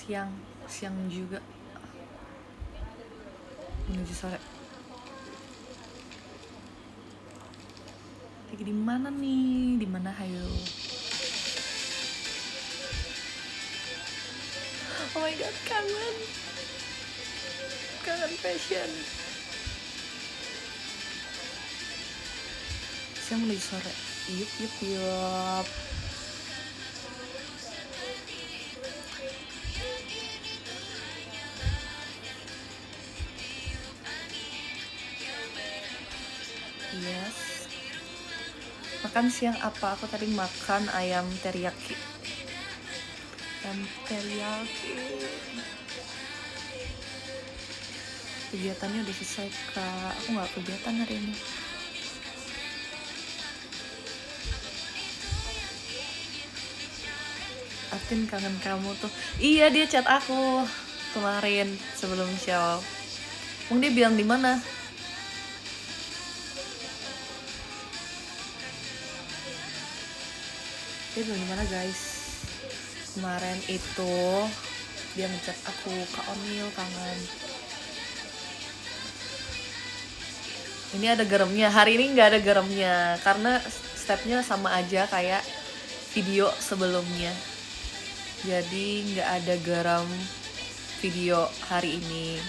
siang juga menuju sore. Lagi di mana nih? Di mana hayo? Oh my god, kangen fashion. Siang menuju sore. Yup. Yes. Makan siang apa? Aku tadi makan ayam teriyaki. Kegiatannya udah selesai, Kak. Aku nggak kegiatan hari ini. Atin kangen kamu tuh. Iya, dia chat aku kemarin sebelum show. Emang dia bilang di mana? Dia bilang di mana, guys? Kemarin itu dia ngechat aku, Kak Onil kangen. Ini ada garamnya. Hari ini nggak ada garamnya karena stepnya sama aja kayak video sebelumnya. Jadi nggak ada garam video hari ini.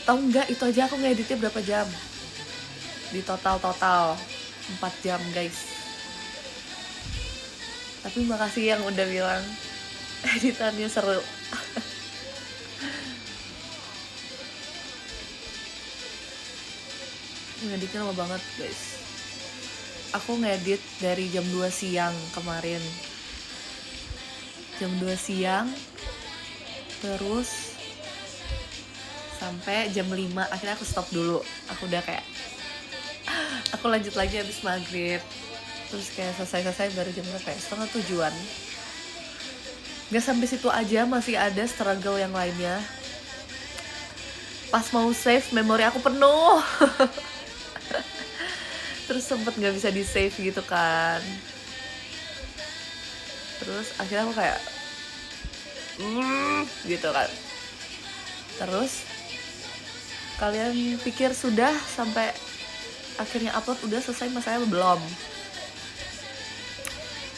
Tahu nggak, itu aja aku ngeditnya berapa jam? Di total 4 jam, guys. Tapi makasih yang udah bilang editannya seru. Ngeditnya lama banget, guys. Aku ngedit dari jam 2 siang kemarin. Jam 2 siang terus sampai jam 5. Akhirnya aku stop dulu. Aku udah kayak aku lanjut lagi habis maghrib. Terus kayak selesai baru jam berapa ya? 6:30. Gak sampai situ aja, masih ada struggle yang lainnya. Pas mau save, memori aku penuh. Terus sempet gak bisa di save gitu kan. Terus akhirnya aku kayak gitu kan. Terus kalian pikir sudah sampai akhirnya upload udah selesai, masalahnya belum.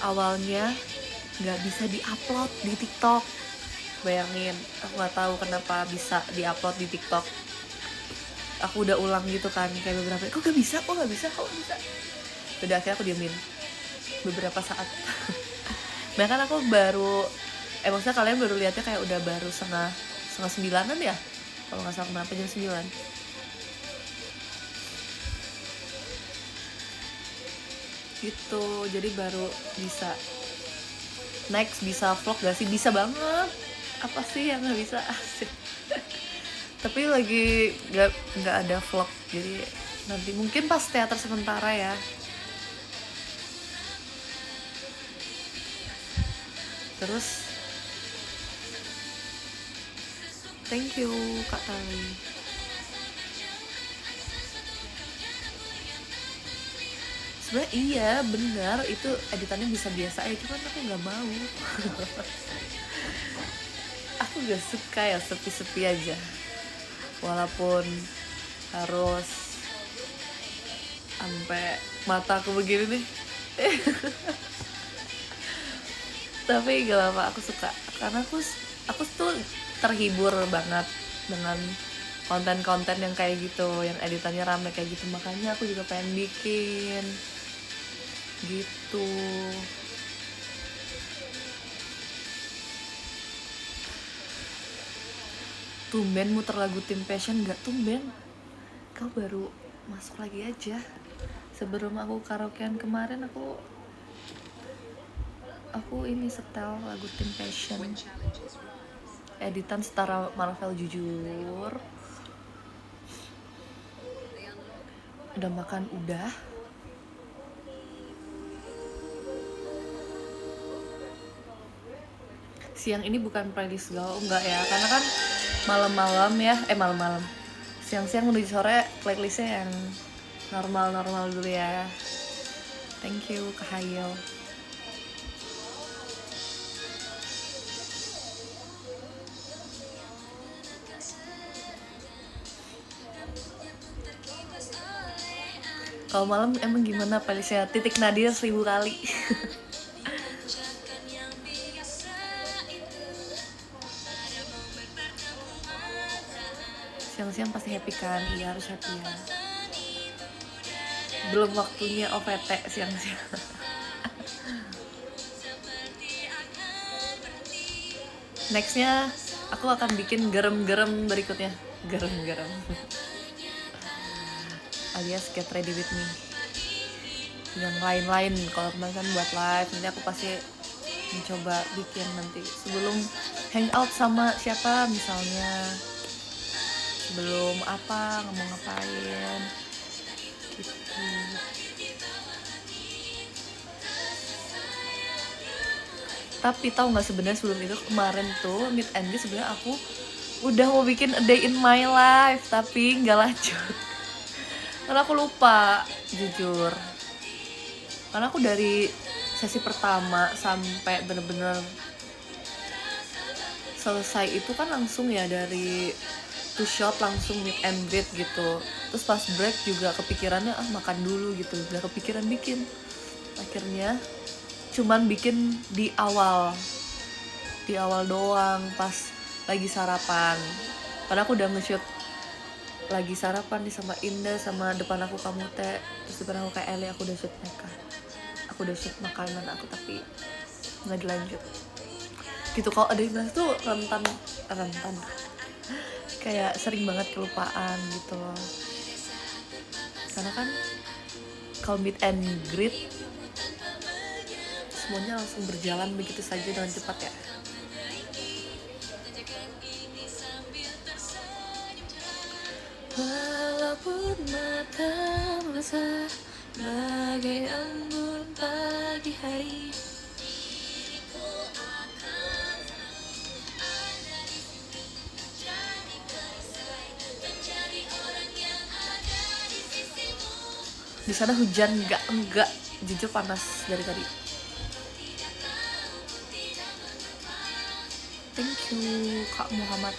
Awalnya nggak bisa diupload di TikTok. Bayangin, aku nggak tahu kenapa bisa diupload di TikTok. Aku udah ulang gitu kan, kayak beberapa, kok nggak bisa. Udah akhirnya aku diemin beberapa saat. Bahkan aku baru, maksudnya kalian baru lihatnya kayak udah baru setengah 9-an ya, kalau nggak salah. Kenapa jam 9? Gitu, jadi baru bisa next bisa vlog gak sih? Bisa banget. Apa sih yang nggak bisa? Asik. Tapi lagi nggak ada vlog, jadi nanti mungkin pas teater sementara ya. Terus thank you Kak Tali. Sebenarnya iya benar, itu editannya bisa biasa aja, cuman aku nggak mau. Aku gak suka ya sepi-sepi aja, walaupun harus sampai mata aku begini nih. Tapi gak apa-apa, aku suka karena aku tuh terhibur banget dengan konten-konten yang kayak gitu, yang editannya rame kayak gitu. Makanya aku juga pengen bikin gitu. Tumben muter lagu Tim Passion. Gak tumben, kau baru masuk lagi aja. Sebelum aku karaokean kemarin, aku ini setel lagu Tim Passion, editan setara Marvel. Jujur udah makan udah. Siang ini bukan playlist gaul, enggak ya, karena kan malam-malam ya, malam-malam siang-siang menuju sore playlistnya yang normal-normal dulu ya. Thank you Kak Hayel. Kalau malam emang gimana playlistnya? Titik Nadir 1000 kali. Siang-siang pasti happy kan? Iya harus happy ya. Belum waktunya OVT siang-siang. Nextnya aku akan bikin gerem-gerem berikutnya. Gerem-gerem alias get ready with me. Yang lain-lain kalau kemarin kan buat live, nanti aku pasti mencoba bikin nanti sebelum hangout sama siapa misalnya, sebelum apa ngomong ngapain gitu. Tapi tahu nggak sebenarnya sebelum itu kemarin tuh meet and greet sebenarnya aku udah mau bikin a day in my life tapi nggak lanjut karena aku lupa jujur. Karena aku dari sesi pertama sampai bener-bener selesai itu kan langsung ya, dari two shot langsung meet and greet gitu. Terus pas break juga kepikirannya makan dulu gitu, gak kepikiran bikin. Akhirnya cuman bikin di awal doang pas lagi sarapan. Padahal aku udah nge-shoot lagi sarapan nih sama Indah, sama depan aku kamu teh, terus depan aku kayak Eli, aku udah shoot mereka, aku udah shoot makanan aku tapi nggak dilanjut gitu. Kalau ada yang bilang tuh rentan kayak sering banget kelupaan gitu loh. Karena kan kalau meet and greet semuanya langsung berjalan begitu saja dengan cepat ya. Walaupun mata basah bagai embun pagi hari, di sana hujan enggak jujur panas dari tadi. Thank you Kak Muhammad.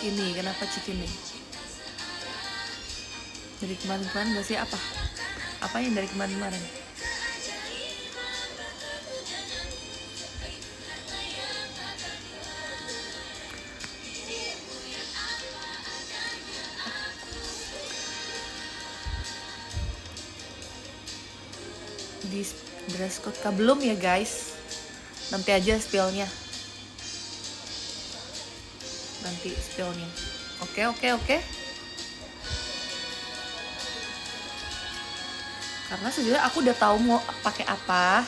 Cikini, kenapa Cikini? Dari kemarin-kemarin gak sih apa yang dari kemarin-kemarin? Di dress code kah? Belum ya guys, nanti aja spillnya, nanti spillnya. Oke. Karena sejujurnya aku udah tahu mau pakai apa,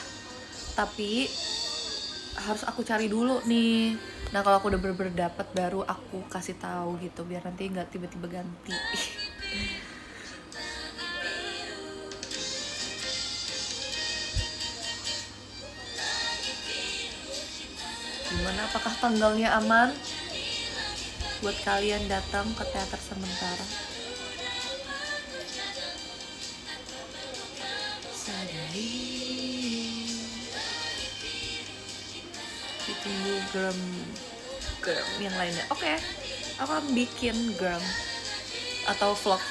tapi harus aku cari dulu nih. Nah kalau aku udah bener-bener dapet baru aku kasih tahu gitu, biar nanti nggak tiba-tiba ganti. Gimana, apakah tanggalnya aman buat kalian datang ke teater sementara? Ditunggu gram yang lainnya. Oke. Aku akan bikin gram atau vlog.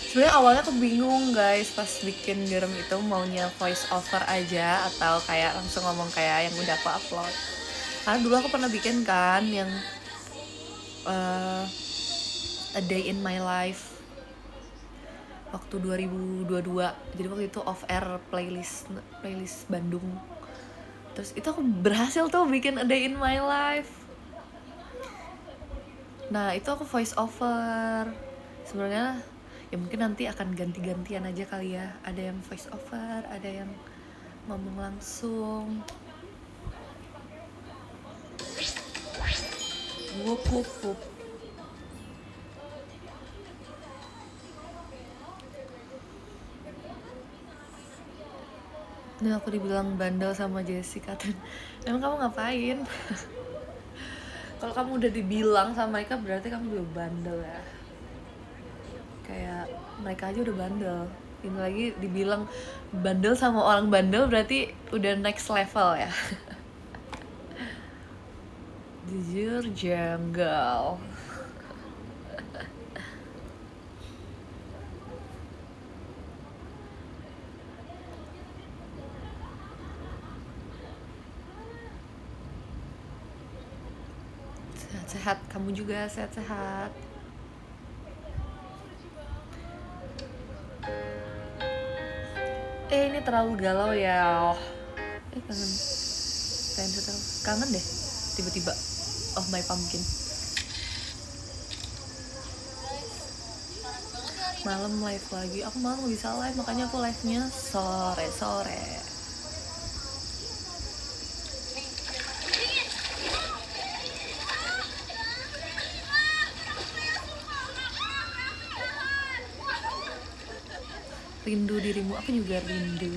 Sebenarnya awalnya aku bingung guys pas bikin gram itu maunya voice over aja atau kayak langsung ngomong kayak yang udah aku upload. Karena dulu aku pernah bikin kan yang a day in my life waktu 2022. Jadi waktu itu off air playlist Bandung. Terus itu aku berhasil tuh bikin a day in my life. Nah itu aku voice over. Sebenarnya ya mungkin nanti akan ganti-gantian aja kali ya. Ada yang voice over, ada yang ngomong langsung. Wup. Nah aku dibilang bandel sama Jessica tuh. Emang kamu ngapain? Kalau kamu udah dibilang sama mereka berarti kamu juga bandel ya. Kayak mereka aja udah bandel, ini lagi dibilang bandel sama orang bandel berarti udah next level ya. Jujur janggal. Sehat-sehat, kamu juga sehat-sehat. Ini terlalu galau ya. Kangen deh tiba-tiba. Oh my pumpkin. Malam live lagi. Aku malam gak bisa live, makanya aku live-nya sore-sore. Rindu dirimu, aku juga rindu.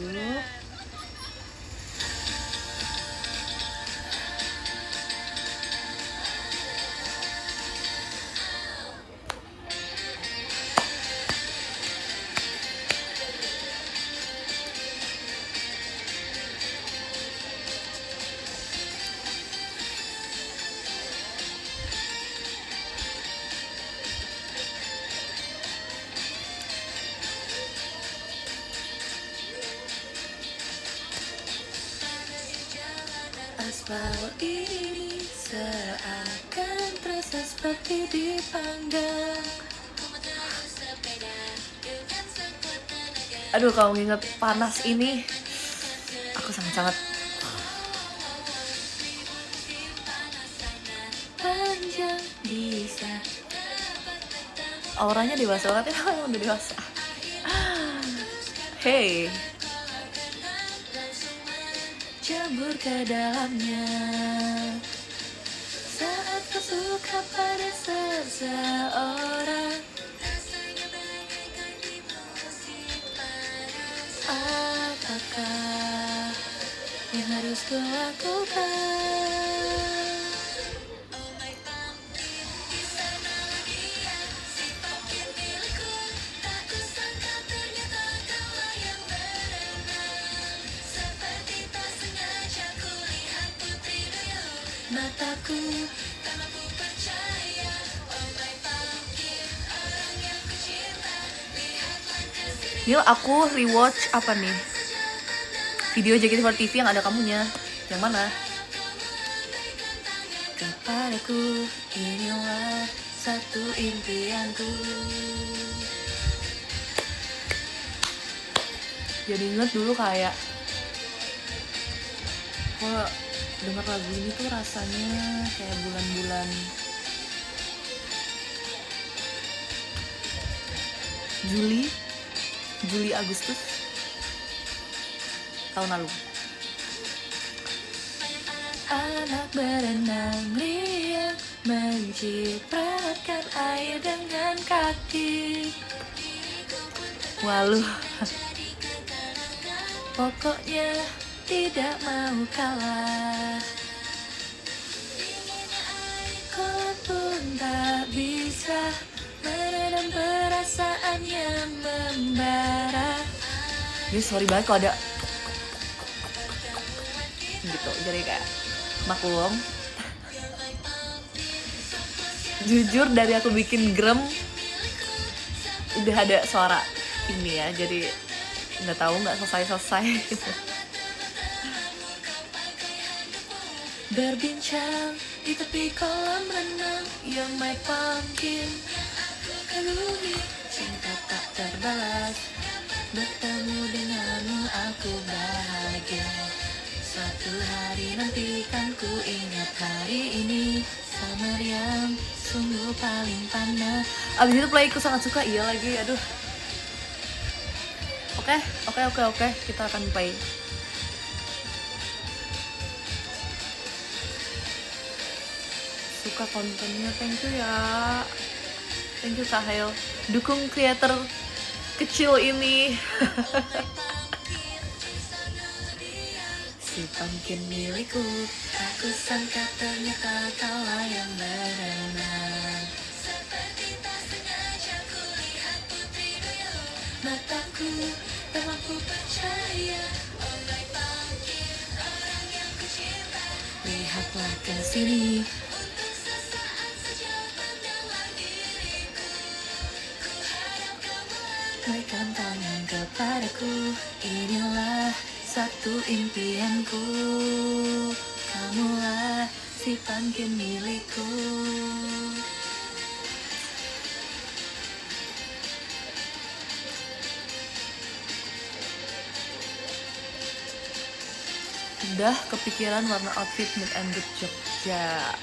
Aspal ini seakan terasa seperti dipanggang. Aduh, kalau nginget panas ini, aku sangat-sangat panjang bisa. Auranya dewasa banget ya, emang udah dewasa. Hey, jambur ke dalamnya saat kau suka pada seseorang. Apakah yang harus ku lakukan? Mataku tak mampu percaya. Oh my pumpkin, orang yang ku cinta. Lihatlah kesini. Yuk aku rewatch apa nih? Video JKT48 yang ada kamunya. Yang mana? Kepadaku inilah satu impianku. Jadi inget dulu kayak kok dengar lagu ini tuh rasanya kayak bulan-bulan Juli Agustus tahun lalu. Anak berenang riang mencipratkan air dengan kaki. Waluh. Pokoknya tidak mau kalah. Kolam pun tak bisa meredam perasaan yang membara. Ini sorry banget kalau ada gitu, jadi kayak maklum. Jujur dari aku bikin grem udah ada suara ini ya, jadi nggak tahu nggak selesai berbincang di tepi kolam renang. You're my pumpkin, kagumi cinta tak terbalas. Bertemu denganmu aku bahagia. Suatu hari nanti kan ku ingat hari ini. Summer yang sungguh paling panas. Abis itu playku sangat suka, iya lagi, aduh. Oke, kita akan play. Suka kontennya, thank you ya. Thank you Kak Hail. Dukung creator kecil ini. Si pumpkin milikku, aku sangka ternyata kaulah yang berenang. Seperti tak sengaja ku lihat putri duyung. Mataku tak mampu percaya. Oh my pumpkin, orang yang ku cinta. Lihatlah ke sini. Berikan tangan kepadaku, inilah satu impianku. Kamulah si pangkin milikku. Udah kepikiran warna outfit Meet and Greet Jogja?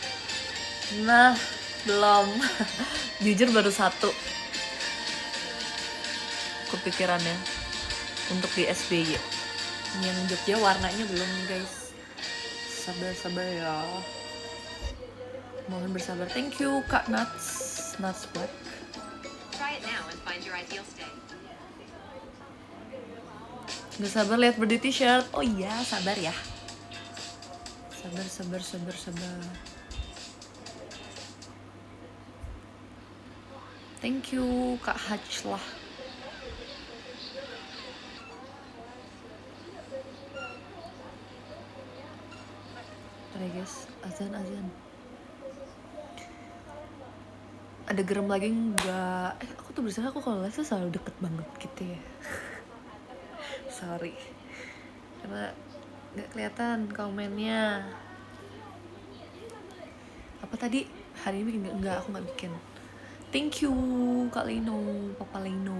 Nah, belum. Jujur baru satu kepikirannya untuk di SBY. Yang Jogja warnanya belum, guys. Sabar-sabar ya. Mohon bersabar. Thank you Kak Nuts Black. Try it now and find your ideal state. Gak sabar lihat berdiri t-shirt. Oh iya, sabar ya. Sabar. Thank you Kak Haj lah. Bentar ya guys, azan. Ada gerem lagi enggak? Aku tuh berusaha aku kalau live tuh selalu deket banget gitu ya. Sorry. Karena nggak kelihatan komennya. Apa tadi? Hari ini bikin enggak, aku nggak bikin. Thank you Kak Lino, Papa Lino.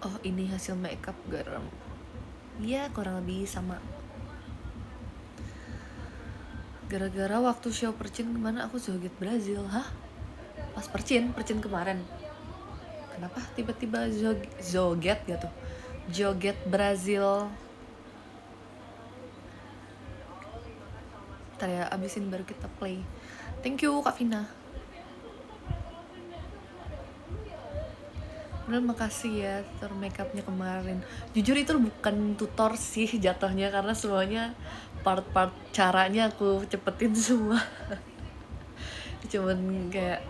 Oh ini hasil makeup garam. Iya kurang lebih sama. Gara-gara waktu show Percin kemana aku joget Brazil. Hah? Pas Percin kemarin. Kenapa tiba-tiba joget gitu? Joget Brazil. Ntar ya, abisin baru kita play. Thank you Kak Vina. Bener, makasih ya tutor makeupnya kemarin. Jujur itu bukan tutor sih jatuhnya, karena semuanya part-part caranya aku cepetin semua. Cuman kayak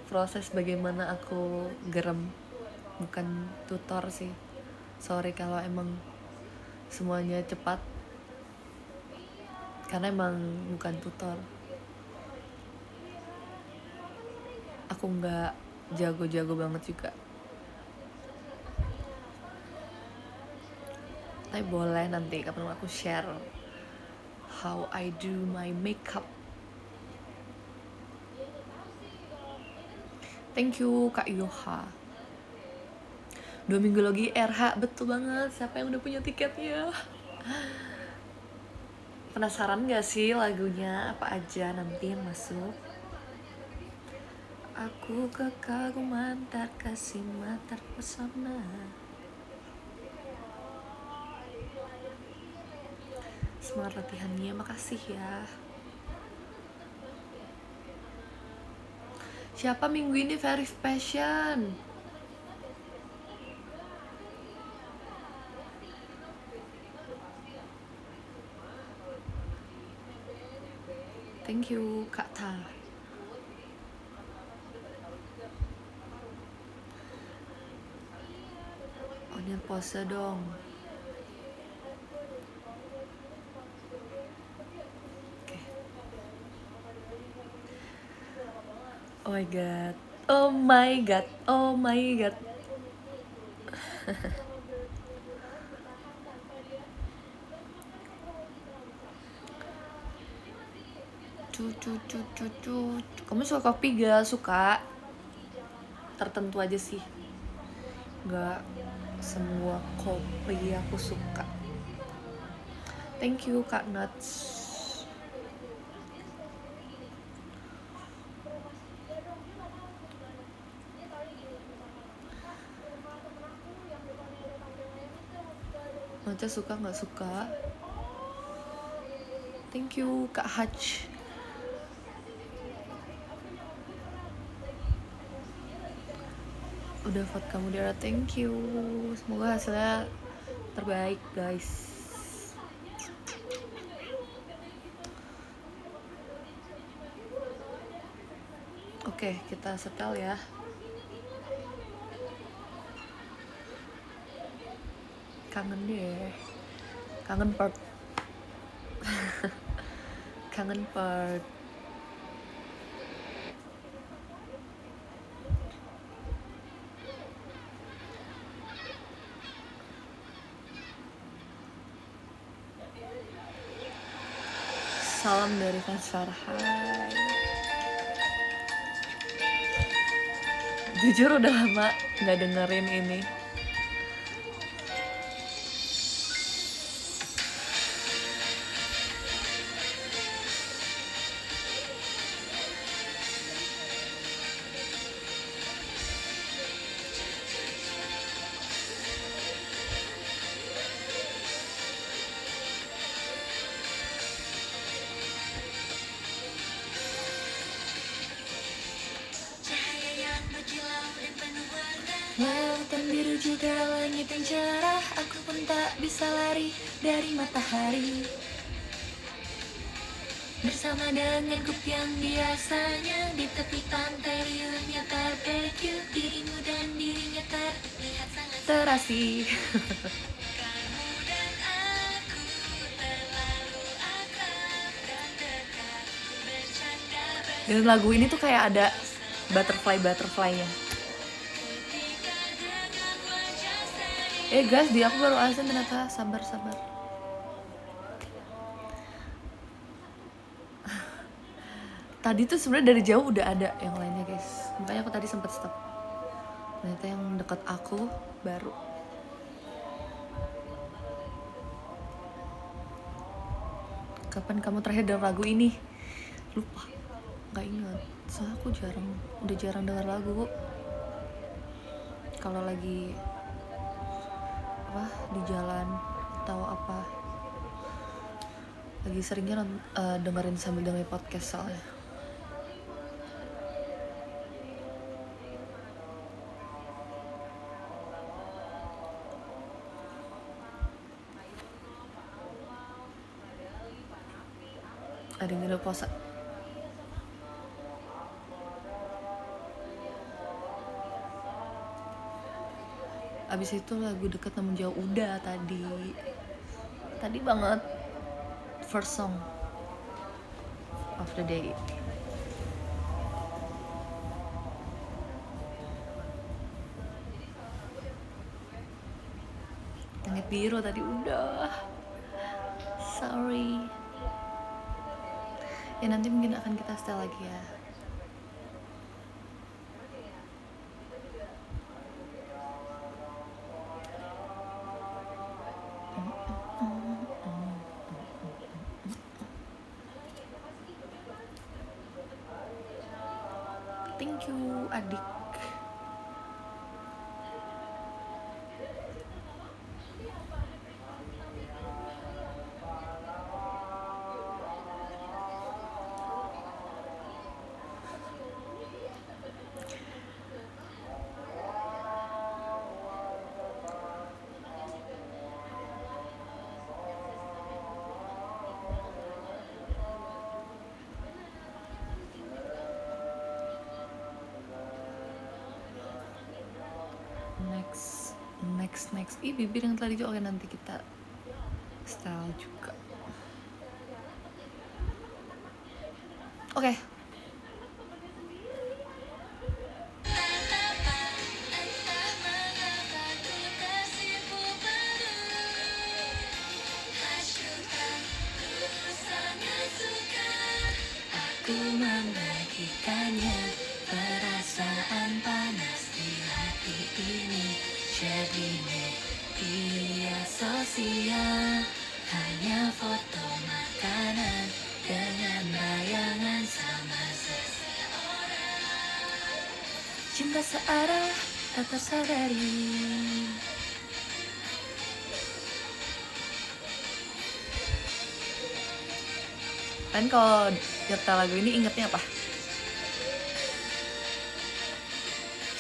proses bagaimana aku gerem, bukan tutor sih. Sorry kalau emang semuanya cepat, karena emang bukan tutor. Aku nggak jago-jago banget juga. Tapi boleh nanti kapan aku share how I do my makeup. Thank you Kak Yoha. 2 minggu lagi RH, betul banget. Siapa yang udah punya tiketnya? Penasaran gak sih lagunya apa aja nanti yang masuk? Aku kekaguman terkesima terpesona. Semangat latihannya, makasih ya. Siapa minggu ini very fashion? Thank you Kak Ta. Onion pose dong. Oh my god. Oh my god. Oh my god. Kamu suka kopi gak? Suka. Tertentu aja sih. Gak semua kopi aku suka. Thank you Kak Nuts. Maca suka nggak suka? Thank you Kak Haj. Udah vote kamu Dara, thank you. Semoga hasilnya terbaik guys. Oke, kita setel ya. Kangen deh. Kangen part. Kangen part. Salam dari fans Farhai. Jujur udah lama nggak dengerin ini. Lautan biru juga langit yang cerah, aku pun tak bisa lari dari matahari. Bersama dengan grup yang biasanya di tepi pantai riuhnya barbecue, dirimu dan dirinya terlihat sangat terasih. Kamu dan aku terlalu akrab dan dekat, bercanda dan lagu ini tuh kayak ada butterfly-nya. Guys, aku baru azan ternyata, sabar. Tadi tuh sebenarnya dari jauh udah ada yang lainnya guys, makanya aku tadi sempet stop. Ternyata yang deket aku baru. Kapan kamu terakhir dengar lagu ini? Lupa, nggak ingat. Soalnya aku udah jarang dengar lagu. Kalau lagi di jalan atau apa, lagi seringnya dengerin sambil dengerin podcast soalnya. Ada yang puasa. Abis itu lagu Dekat Namun Jauh udah tadi banget, first song of the day. Langit biru tadi udah, sorry. Ya nanti mungkin akan kita setel lagi ya. Thank you adik. Next. Bibir yang tadi juga nanti kita style juga. Oke. Aku membagikannya, perasaan panas di hati ini. Jadi media sosial hanya foto makanan dengan bayangan sama seseorang. Cinta searah tak tersadari. Kan kalau nyetel lagu ini ingetnya apa?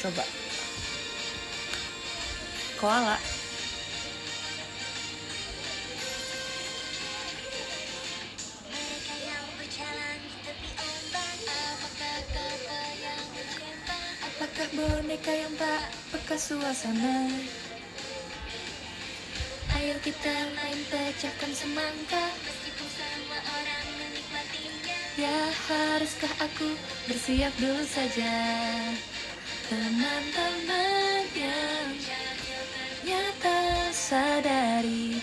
Coba. Koala. Mereka yang berjalan di tepi ombak, apakah kata yang berkembang? Apakah boneka yang tak peka suasana? Ayo kita main pecahkan semangka, meskipun semua orang menikmati Ya haruskah aku bersiap dulu saja? Teman-teman yang nyata sadari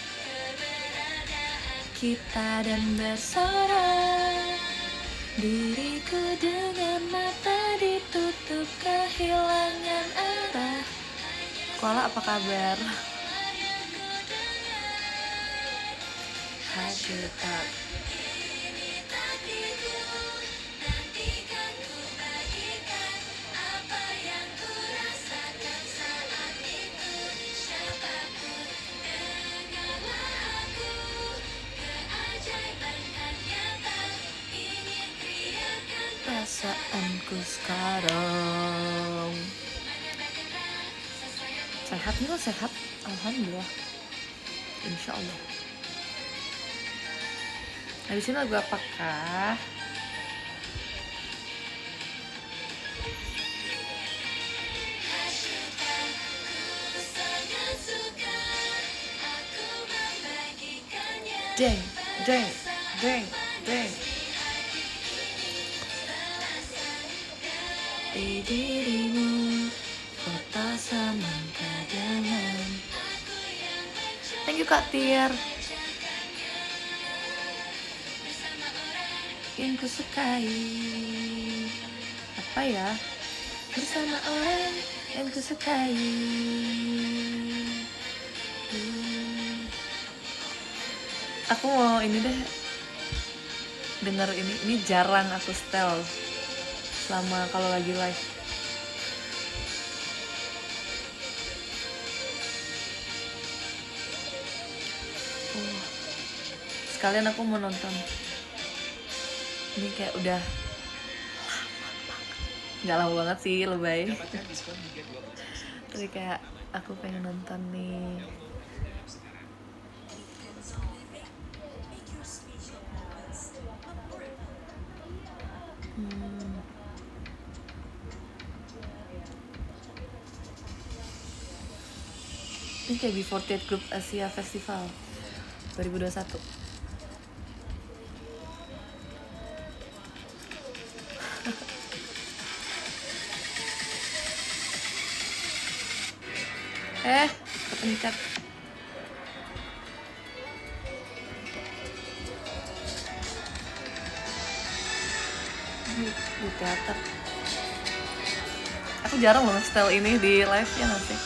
kita dan bersorak. Diriku dengan mata ditutup kehilangan arah. Koala apa kabar? Hati tak. Perasaanku sekarang sehat nih, lo sehat? Alhamdulillah, insya Allah. Habis ini lagu apakah? Deng, deng, deng, deng. Di dirimu kota semangka dengan. Thank you Kak Tier. Yang kusukai apa ya? Bersama orang yang kusukai. Aku mau ini deh, denger ini jarang aku setel selama kalau lagi live. Sekalian aku mau nonton. Ini kayak udah lama banget. Nggak lama banget sih, lebay. Tapi kayak aku pengen nonton nih. Ini kayak B48 Group Asia Festival 2021. Kepencet. Di teater. Aku jarang banget style ini di live ya nggak sih?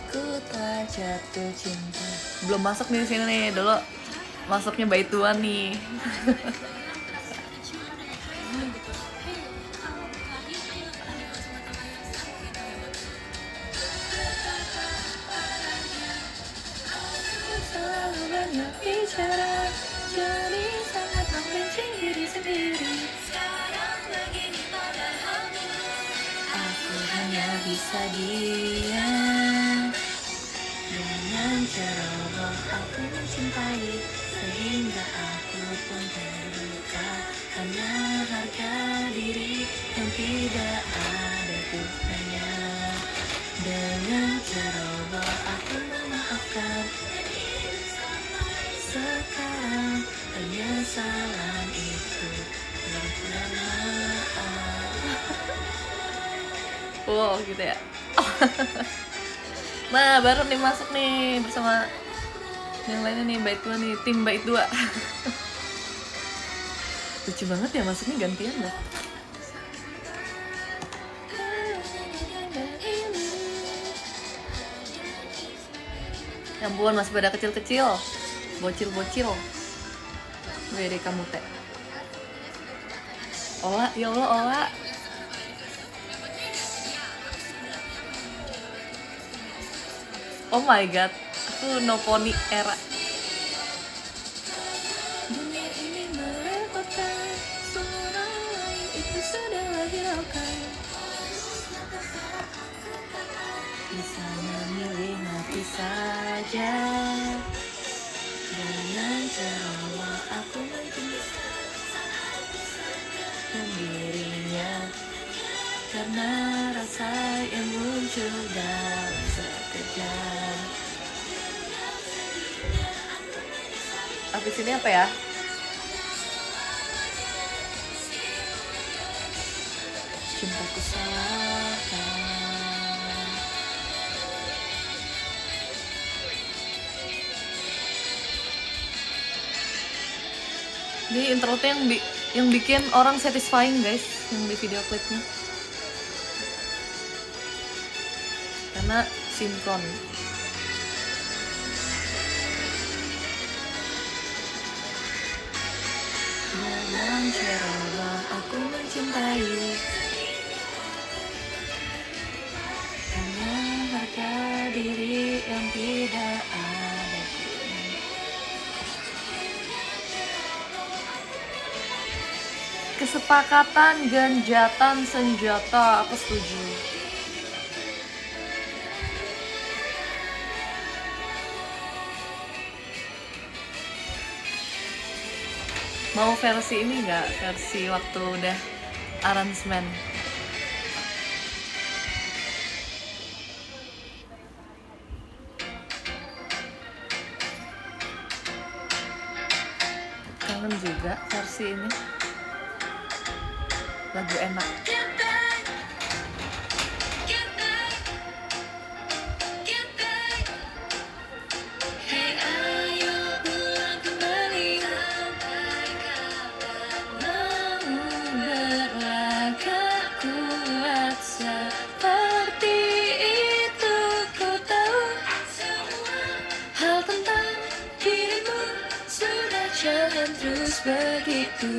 Ku telah jatuh cinta. Belum masuk nih sini nih, dulu masuknya Bait Dua nih. Selalu banyak bicara, jadi sangat membenci diri sendiri. Aku hanya bisa diam. Dengan ceroboh aku mencintai, sehingga aku pun terluka. Hanya harga diri yang tidak ada gunanya. Dengan ceroboh aku memaafkan. Sekarang penyesalan itu berlama. Wow gitu ya. Nah baru nih masuk nih bersama yang lainnya nih, Bait Dua nih, tim Bait Dua. Lucu banget ya masuknya gantian dah. Ya ampun, masih pada kecil-kecil, bocil-bocil. Wede kamu teh. Ola, ya Allah Ola. Oh my god, aku no pony era. Dunia ini merepotkan, suara lain itu sudah hiraukan. Bisa memilih mati saja. Dengan ceroboh aku mencintai. Di sini apa ya? Cintaku salahkan. Ini intro-nya yang bikin orang satisfying guys, yang di video klipnya. Karena sinkron. Dalam cerewah aku mencintai, hanya harga diri yang tidak ada. Kesepakatan genjatan senjata, aku setuju. Mau versi ini nggak? Versi waktu udah aransemen. Kangen juga versi ini. Lagu enak. Jangan terus begitu.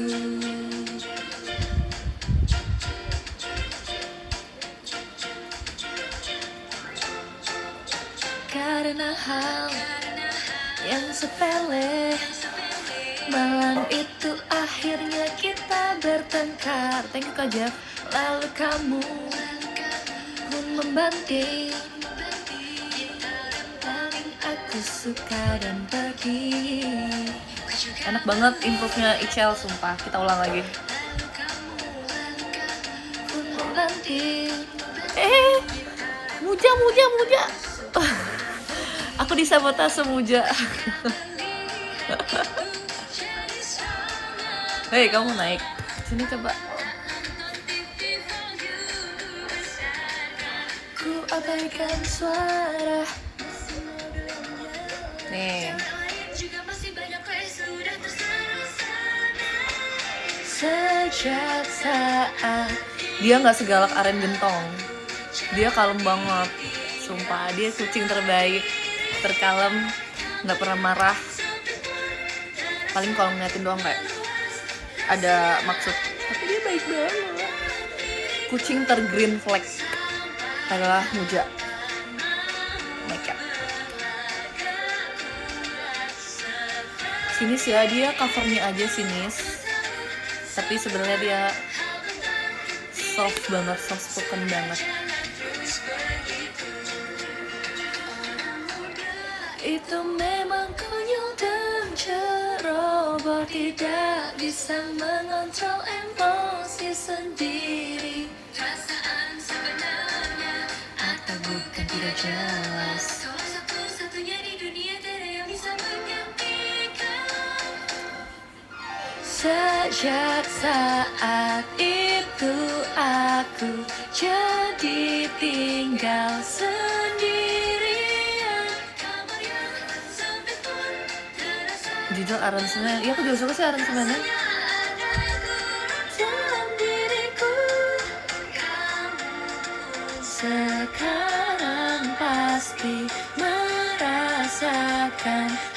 Karena hal yang sepele, malam itu akhirnya kita bertengkar. Thank you Kak Jeff. Lalu kamu pun membanting, paling aku suka dan pergi. Enak banget improve-nya Ichel, sumpah. Kita ulang lagi. Muja. Aku disabotase Muja. Hei, kamu naik. Sini coba. Ku abaikan suara. Nih. Sejak saat dia nggak segalak Aren Gentong, dia kalem banget, sumpah. Dia kucing terbaik, terkalem, nggak pernah marah. Paling kalau ngeliatin doang kayak ada maksud, tapi dia baik banget. Kucing tergreen flag adalah Muja. Makeup. Sinis ya, dia covernya aja sinis. Tapi sebenarnya dia soft banget, soft spoken banget. Itu memang konyol dan ceroboh, tidak bisa mengontrol emosi sendiri. Perasaan sebenarnya atau bukan tidak jelas. Kau satu-satunya di dunia, tiada yang bisa menggantikan. Sejak saat itu aku jadi tinggal sendirian. Judul aransemen, iya aku juga suka sih aransemennya. Dalam diriku, sekarang pasti merasakan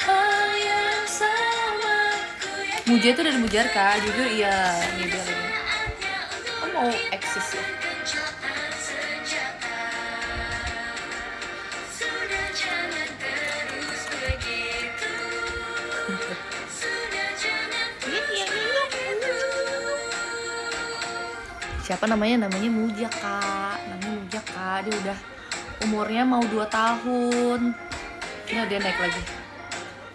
hal yang sama. Muja itu dari Mujarka, jujur iya, ini dia lagi. Kamu mau eksis ya? Siapa namanya? Namanya Mujaka. Namanya Mujaka. Dia udah umurnya mau 2 tahun. Nah, dia naik lagi.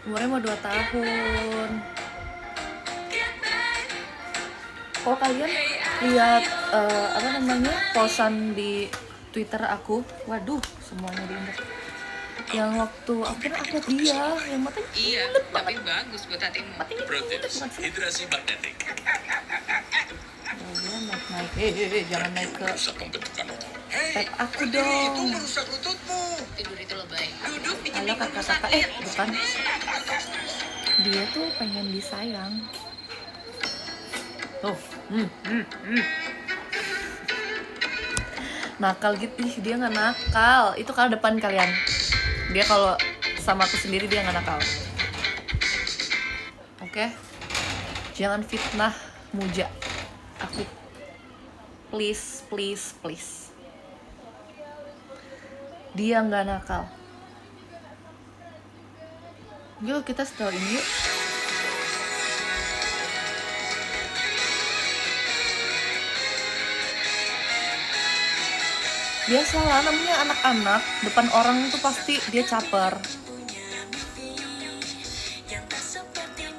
Umurnya mau 2 tahun. Kalau kalian lihat posan di Twitter aku, waduh, semuanya diinjak. Yang waktu akhirnya upload dia, yang matanya Iya, bulet tapi banget. bagus buat hatimu. Matanya bulet Proteus, banget sih. hidrasi magnetik. Oh, dia naik. Jangan naik ke Merusak pembentukan otot. tap aku Itu dong. merusak lututmu. Tidur itu lebay. Duduk bikin Halo pinggangmu kakak-kakak, sakit. bukan. Dia tuh pengen disayang. Tuh, nakal gitu. Ih, dia nggak nakal. Itu kalau depan kalian. Dia kalau sama aku sendiri dia nggak nakal. Oke, jangan fitnah Muja. Aku please. Dia nggak nakal. Yuk kita setel ini yuk. Biasalah namanya anak-anak, depan orang tuh pasti dia caper.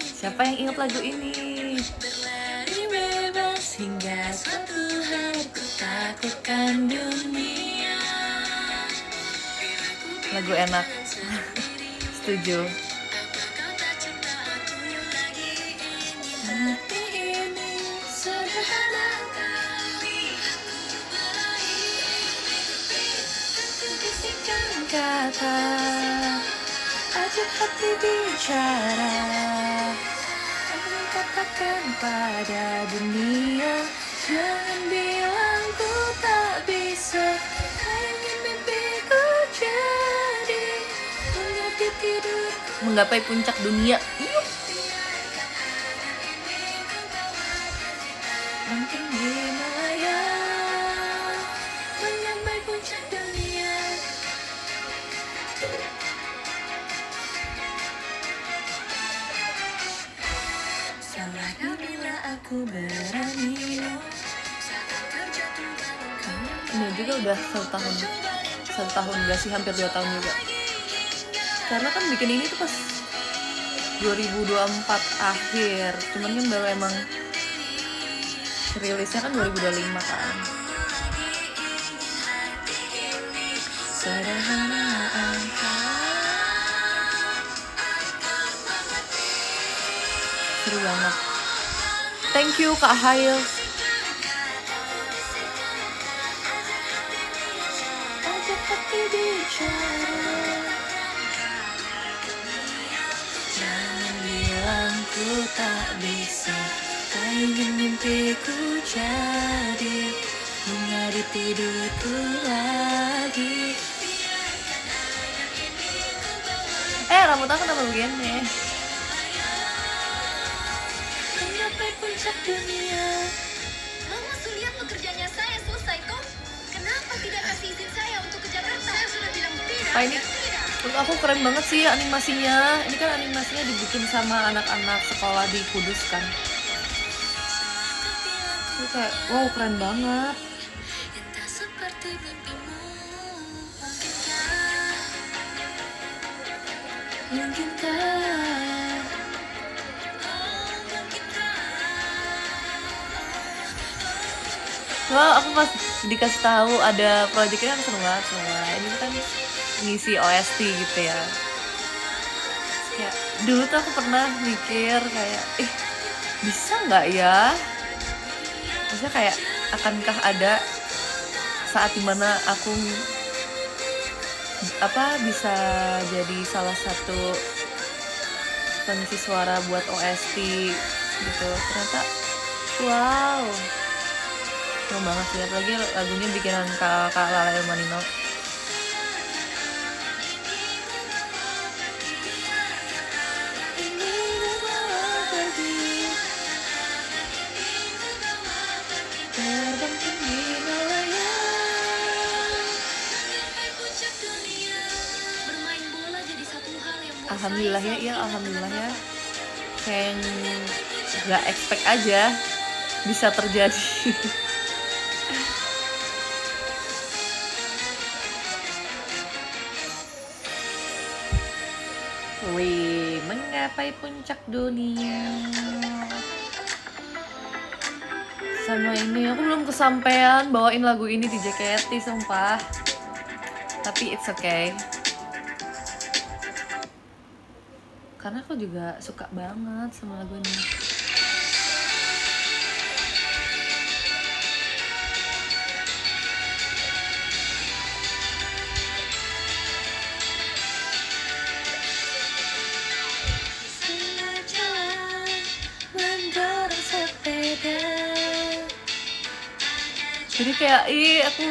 Siapa yang ingat lagu ini? Berlari bebas hingga suatu hari ku takutkan dunia. Lagu enak. Setuju. Hati ini sederhana kali bisikan kata, ajak hati bicara, aku katakan pada dunia, jangan bilang ku tak bisa, ingin mimpiku jadi mengerti tidur, menggapai puncak dunia. Yuk. Mungkin Himalaya menyamai puncak dunia. Salahnya bila aku berani. Ini juga udah 1 tahun gak sih, hampir 2 tahun juga. Karena kan bikin ini tuh pas 2024 akhir, cuman kan baru emang rilisnya kan 2025 kan. Sederhana engkau. Seru banget. Thank you Kak Hail. Ajak hati bicara, jangan bilang ku tak bisa, kau ingin mimpiku jadi bunga di tidurku lagi. Rambut aku kenapa begini? Mencapai puncak dunia. Mama lihat pekerjaannya saya selesai kok. Kenapa tidak kasih izin saya untuk ke Jakarta? Saya sudah bilang tidak. Pak, ini menurut aku keren banget sih animasinya. Ini kan animasinya dibikin sama anak-anak sekolah di Kudus kan. Ini kayak wow, keren banget. Mungkinkah Wah, aku pas dikasih tahu ada project ini kan seru banget semua. Ini kan ngisi OST gitu ya. Kayak dulu tuh aku pernah mikir kayak, bisa nggak ya? Maksudnya kayak akankah ada saat dimana aku bisa jadi salah satu pengisi suara buat OST gitu. Ternyata wow, keren banget sih, apalagi lagunya bikinan Kak Lala Elmanino. Bermain bola jadi satu hal yang buat Alhamdulillah saya ya, sangat alhamdulillah ya. Kayak nggak expect aja bisa terjadi. Wih, menggapai puncak dunia. Sama ini, aku belum kesampaian bawain lagu ini di JKT, sumpah. Tapi it's okay. karena aku juga suka banget sama lagu ini. Jadi kayak aku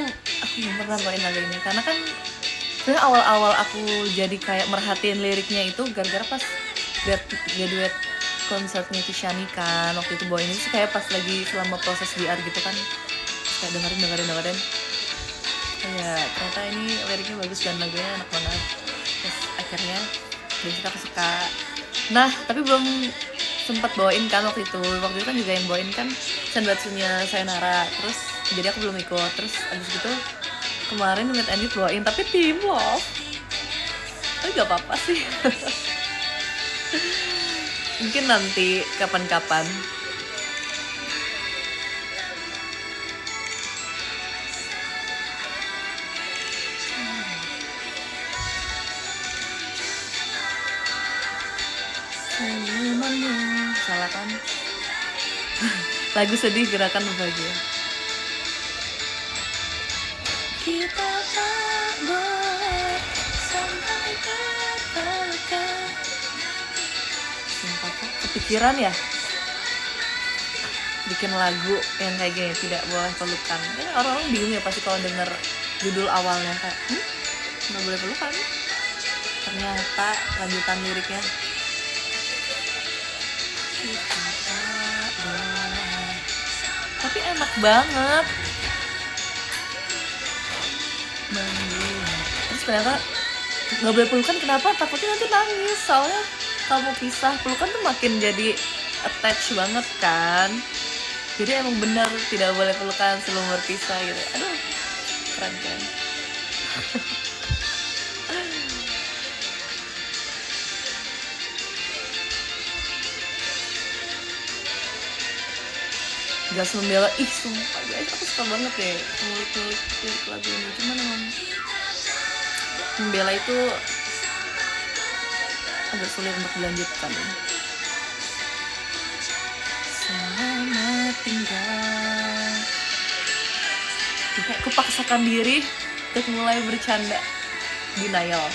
pernah main lagu ini karena kan sebenarnya awal-awal aku jadi kayak merhatiin liriknya itu gara-gara pas graduate konsernya Tishani kan, waktu itu bawain itu kayak pas lagi selama proses DR gitu kan, terus kayak dengerin kayak ternyata ini liriknya bagus dan lagunya enak banget, terus akhirnya dari situ aku suka. Nah tapi belum sempat bawain kan waktu itu kan juga yang bawain kan Senbatsunya Sayonara, terus jadi aku belum ikut. Terus abis gitu kemarin Meet and Greet bawain tapi Team Love, tapi gak apa-apa sih. Mungkin nanti kapan-kapan. Salah kan? Lagu sedih gerakan berbahagia. Kita tak boleh sampai terpelukan. Sumpah kok kepikiran ya bikin lagu yang kayak gini, tidak boleh pelukan. Orang-orang bingung ya pasti kalau denger judul awalnya kayak nggak boleh pelukan. Ternyata lanjutan liriknya tapi enak banget. Terus ternyata nggak boleh pelukan, kenapa? Takutnya nanti nangis, soalnya kalau mau pisah pelukan tuh makin jadi attach banget kan. Jadi emang benar tidak boleh pelukan sebelum berpisah gitu. Aduh keren. Gas Membela, sumpah guys, aku suka banget deh ngulik-ngulik lagu ini. Cuman emang Membela itu agak sulit untuk dilanjutkan. Selamat tinggal. Kayak kupaksakan diri untuk mulai bercanda. Denial.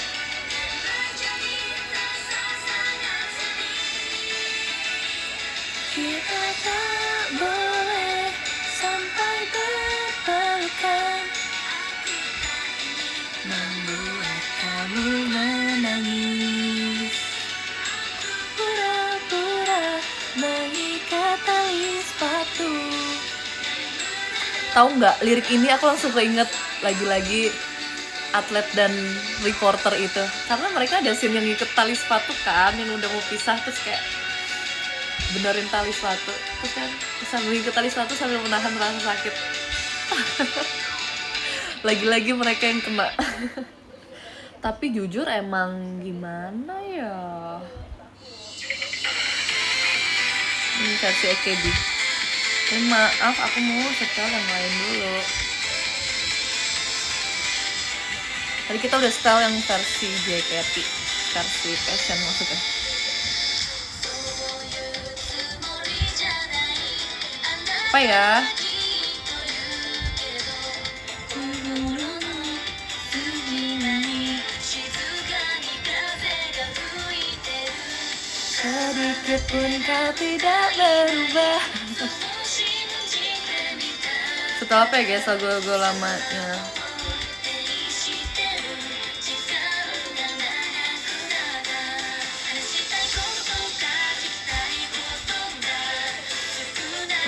Kita tak boleh sampai terpelukan, membuat kamu menangis, pura-pura mengikat tali sepatu. Tahu nggak, lirik ini aku langsung keinget lagi-lagi atlet dan reporter itu, karena mereka ada scene yang ngikat tali sepatu kan, yang udah mau pisah terus kayak benerin tali sepatu, terus kan sambil ngikat tali sepatu sambil menahan rasa sakit. Lagi-lagi mereka yang kena. Tapi jujur emang gimana ya, ini versi AKB. Maaf, aku mau setel yang lain dulu. Tadi kita udah setel yang versi JKT, versi Passion maksudnya. Apa ya? Sedikit pun kau tidak berubah. Setelah apa ya guys lagu-lagu lamanya?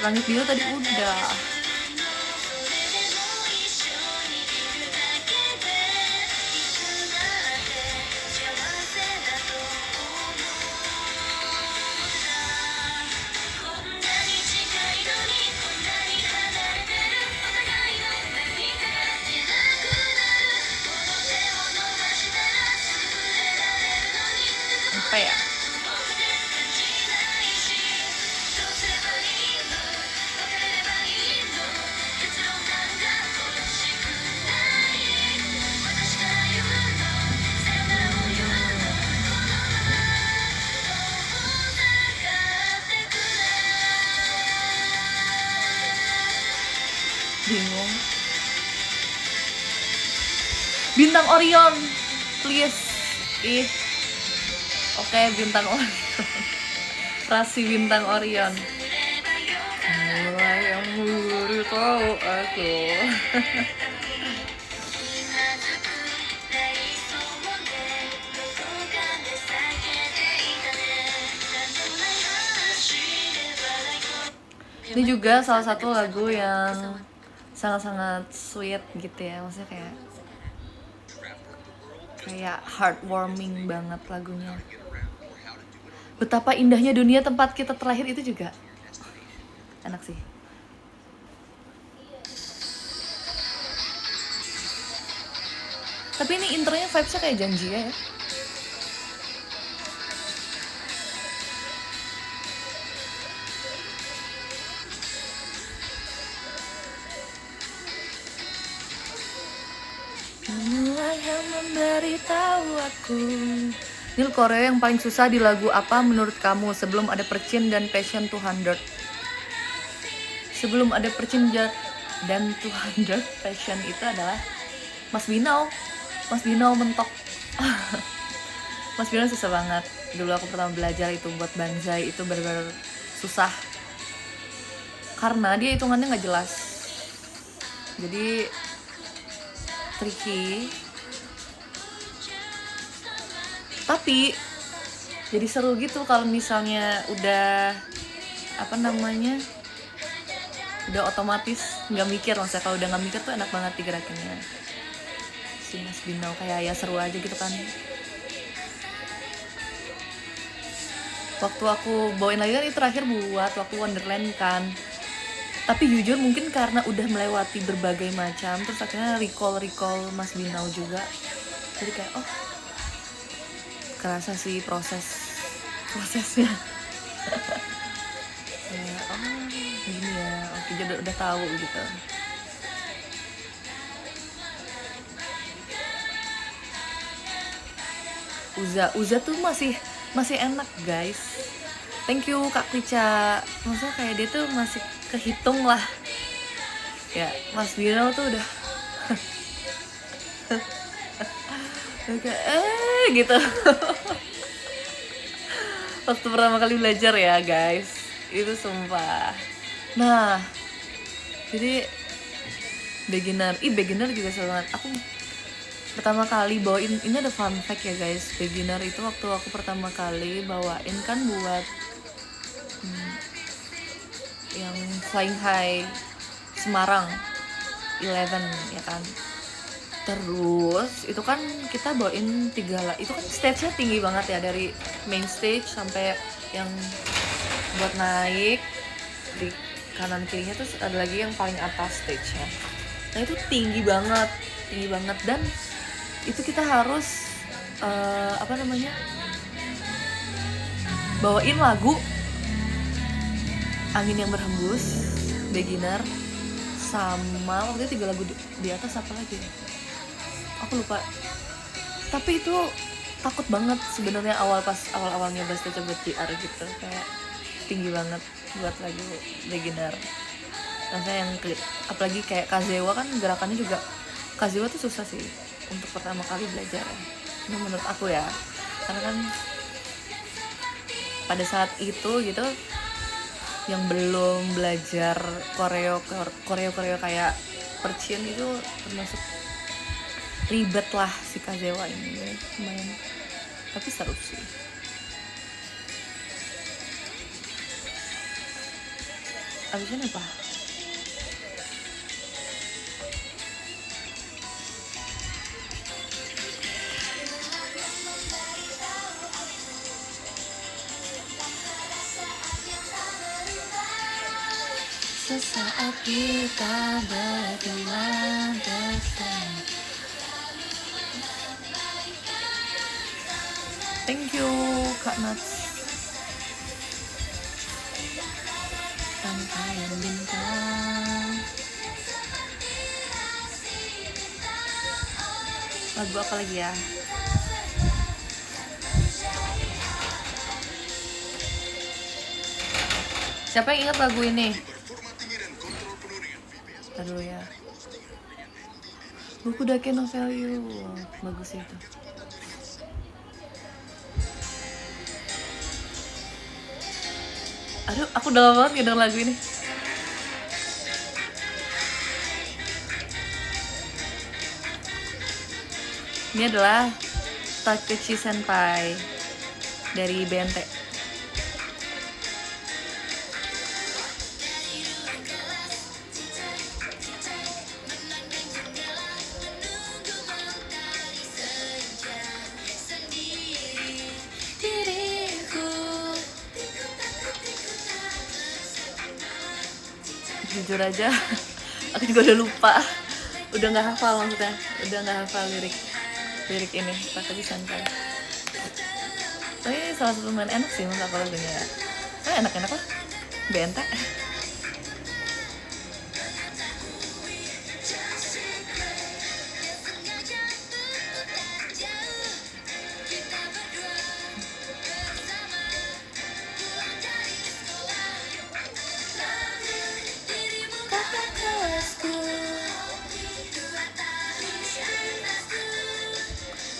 Langit biru tadi udah. Apa ya? bingung. Bintang Orion, please. Ih, oke, bintang Orion. Rasi bintang Orion. Mulai yang tahu aku. Ini juga salah satu lagu yang sangat-sangat sweet gitu ya, maksudnya kayak heartwarming banget lagunya. Betapa indahnya dunia tempat kita terlahir itu juga enak sih. Tapi ini intronya vibesnya kayak janji ya. Mulai yang memberitahu aku. Ini Korea yang paling susah di lagu apa menurut kamu sebelum ada Percin dan Passion 200? Sebelum ada Percin dan 200 Passion itu adalah Mas Binau. Mas Binau mentok. Mas Binau susah banget. Dulu aku pertama belajar itu buat banzai itu benar-benar susah. Karena dia hitungannya nggak jelas. Jadi tricky. Tapi jadi seru gitu kalau misalnya udah udah otomatis nggak mikir. Maksudnya kalau udah nggak mikir tuh enak banget digerakinnya. Si Mas Binau kayak ya seru aja gitu kan. Waktu aku bawain lagi kan itu terakhir buat waktu Wonderland kan. Tapi jujur mungkin karena udah melewati berbagai macam, terus akhirnya recall Mas Binau juga. Jadi kayak kerasa sih prosesnya. Kayak gini ya, oke jadi udah tahu gitu. Uza tuh masih enak guys. Thank you Kak Pica. Maksudnya kayak dia tuh masih kehitung lah. Ya Mas Binau tuh udah kayak gitu. Waktu pertama kali belajar ya guys, itu sumpah. Nah jadi beginner juga seru banget. Aku pertama kali bawain, ini ada fun fact ya guys, beginner itu waktu aku pertama kali bawain kan buat yang Flying High Semarang 11 ya kan. Terus itu kan kita bawain 3 lah, itu kan stage-nya tinggi banget ya, dari main stage sampai yang buat naik di kanan kirinya, terus ada lagi yang paling atas stage-nya. Nah itu tinggi banget dan itu kita harus bawain lagu Angin yang Berhembus, beginner, sama waktu itu 3 lagu di atas apa lagi ya? Aku lupa. Tapi itu takut banget sebenarnya awalnya bahas coba GR gitu, kayak tinggi banget buat lagu beginner. Rasanya yang apalagi kayak Kazewa kan gerakannya juga, Kazewa tuh susah sih untuk pertama kali belajar ya. Ini menurut aku ya, karena kan pada saat itu gitu yang belum belajar koreo kayak Percin itu termasuk ribet lah si Kazewa ini, lumayan, tapi seru sih. Abisnya apa? Sesaat kita berdua bersama. Thank you Kak Nats. Rangkaian bintang. Lagu apa lagi ya? Siapa yang ingat lagu ini? Aduh ya, buku Dake Novel You bagus itu. Aduh, aku udah lama banget ngedenger lagu ini. Ini adalah Takeshi Senpai dari BNT. Jujur aja, aku juga udah lupa, udah nggak hafal maksudnya, udah nggak hafal lirik ini Takeshi Senpai. Tapi salah satu main enak sih menurut aku lagunya. Enak-enak lah, BNT.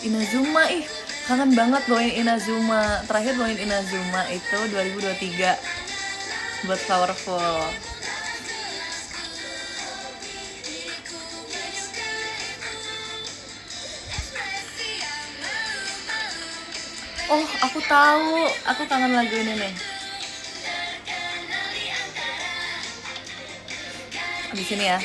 Inazuma, ih kangen banget bawain Inazuma. Terakhir bawain Inazuma itu 2023 buat Powerful. Oh, aku tahu, aku kangen lagu ini nih. Di sini ya.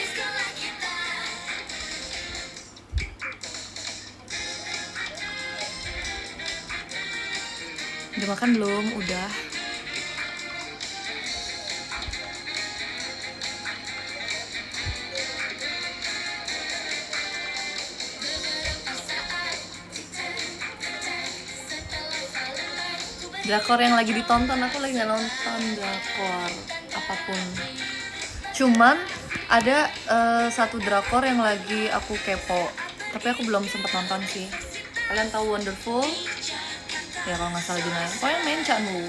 Udah makan belum? Udah. Drakor yang lagi ditonton, aku lagi nggak nonton drakor apapun. Cuman ada satu drakor yang lagi aku kepo, tapi aku belum sempet nonton sih. Kalian tahu Wonderful? Ya kalau nggak salah judulnya. Pokoknya main Chanwoo.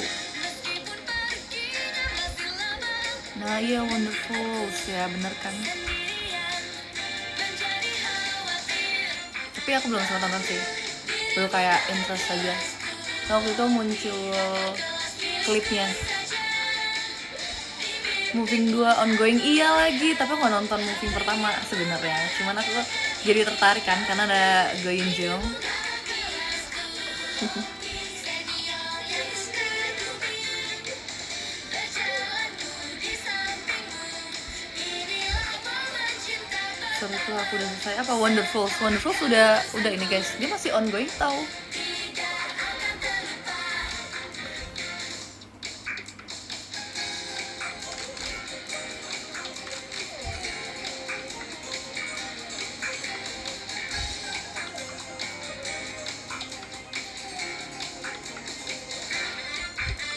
Nah iya Wonderful, ya bener kan. Tapi aku belum sempat nonton sih, baru kayak interest aja. Nah, waktu itu muncul klipnya Moving 2 ongoing, iya lagi, tapi aku gak nonton Moving pertama sebenarnya. Cuman aku jadi tertarik kan karena ada Go Eun Jung. Setelah itu aku udah selesai apa Wonderful sudah ini guys, dia masih ongoing tau.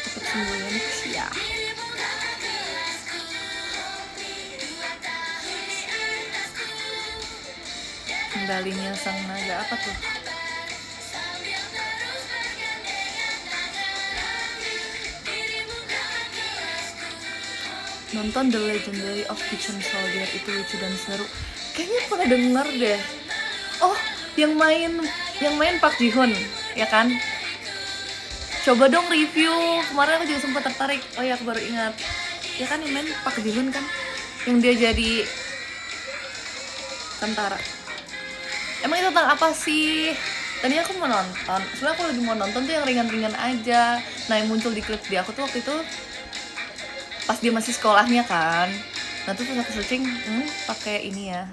Cepet sembuh ya Nix ya. Kembalinya sang naga apa tuh? Nonton The Legendary of Kitchen Soldier, itu lucu dan seru. Kayaknya pernah denger deh. Oh, yang main Park Ji Hoon, ya kan? Coba dong review. Kemarin aku juga sempat tertarik. Oh ya, aku baru ingat. Ya kan yang main Park Ji Hoon kan? Yang dia jadi tentara. Emang itu tentang apa sih? Tadi aku mau nonton. Sebenarnya aku lagi mau nonton tuh yang ringan-ringan aja. Nah, yang muncul di klip di aku tuh waktu itu pas dia masih sekolahnya kan. Nah tuh pas aku searching, pakai ini ya.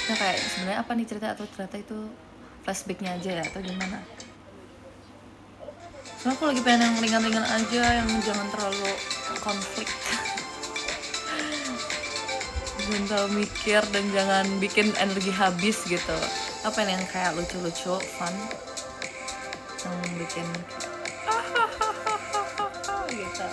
Nah kayak sebenarnya apa nih cerita, atau ternyata itu flashbacknya aja ya atau gimana? Soalnya aku lagi pengen yang ringan-ringan aja, yang jangan terlalu konflik. Jangan terlalu mikir dan jangan bikin energi habis gitu. Apa yang kayak lucu-lucu, fun, yang bikin gitu.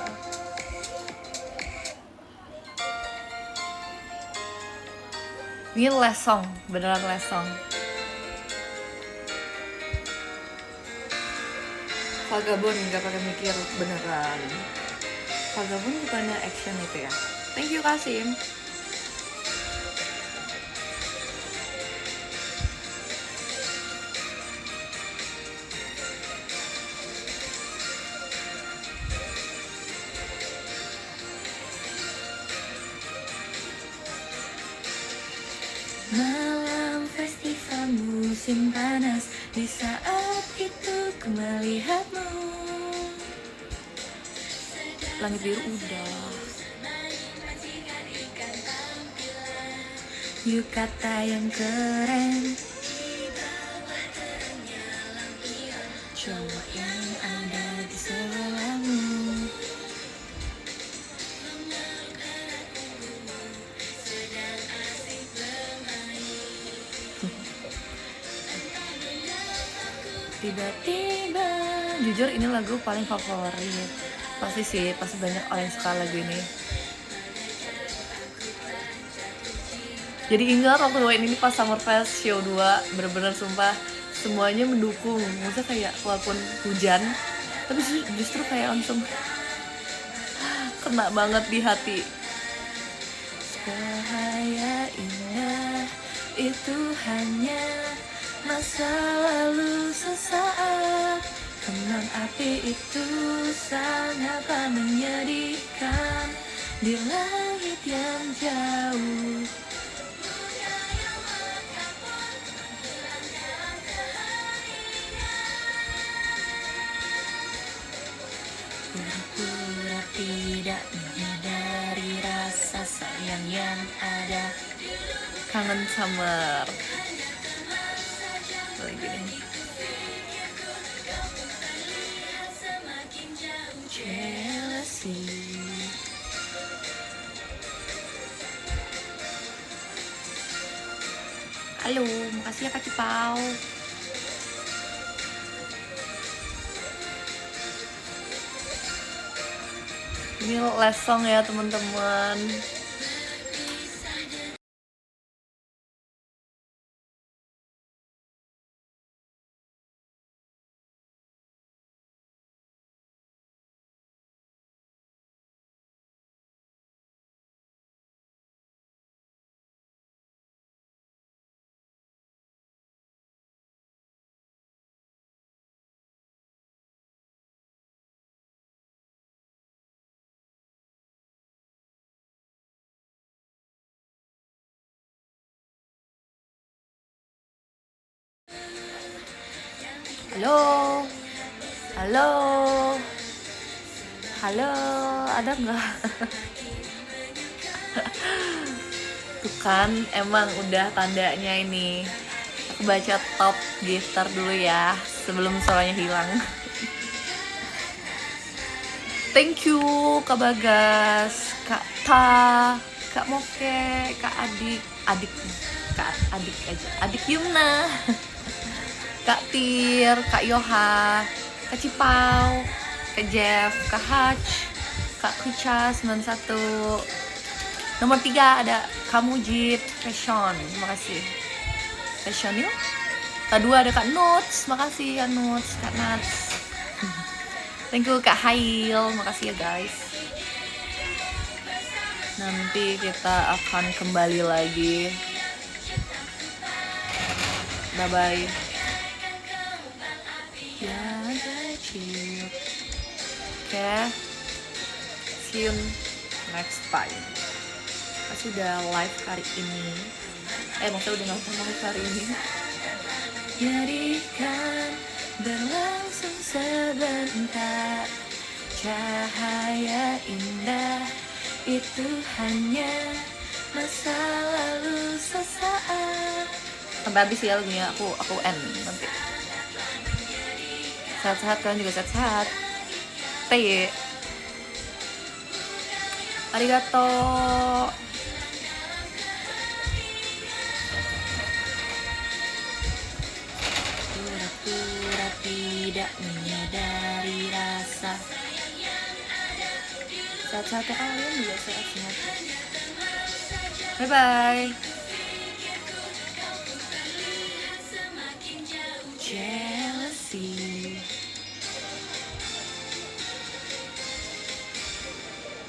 Ini lesong, beneran lesong. Vagabond nggak pakai mikir, beneran. Vagabond bukannya action itu ya? Thank you Kasim. Malam festival musim panas, di saat itu ku melihatmu. Langit biru udah. Yuk kata yang keren, cuma yang ada di sebelahmu. Tiba-tiba, jujur ini lagu paling favorit. Pasti sih, pasti banyak orang yang suka lagu ini. Jadi ingat waktu bawain ini pas Summer Fest Show 2, bener-bener sumpah semuanya mendukung. Maksudnya kayak walaupun hujan, tapi justru kayak langsung kena banget di hati. Cahaya indah itu hanya masa lalu sesaat. Kembang api itu sangatlah menyedihkan di langit yang jauh. Pura-pura tidak menyadari rasa sayang yang ada. Kangen summer. Lagi nih. Jealousy. Halo, makasih ya Kak Cipau. Ini last song ya teman-teman. Halo, halo, halo, ada nggak? Tuh kan, emang udah tandanya ini. Aku baca top gifter dulu ya, sebelum suaranya hilang. Thank you, Kak Bagas, Kak Ta, Kak Moke, Kak Adik, Kak Adik aja, Adik Yumna, Kak Tir, Kak Yoha, Kak Cipau, Kak Jeff, Kak Hach, Kak Kucha 91. Nomor 3 ada Kak Mujib, Fashion, terima kasih. Fashion yuk. Kak 2 ada Kak Nuts, makasih Kak Nuts, Kak Nuts. Thank you Kak Hail, makasih ya guys. Nanti kita akan kembali lagi. Bye bye. Ya, kecil. Oke. See you next time. Masih udah live hari ini. Maksudnya udah nonton live hari ini. Jadikan berlangsung sebentar. Cahaya indah itu hanya masa lalu sesaat. Sampai habis ya lagunya, aku end nanti. Sehat-sehat, kalian juga sehat-sehat. Teye. Arigato. Pura-pura tidak menyadari rasa. Sehat-sehat ya kalian juga sehat-sehat. Bye-bye. Jealousy.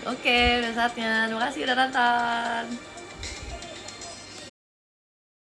Oke, udah saatnya. Terima kasih udah nonton.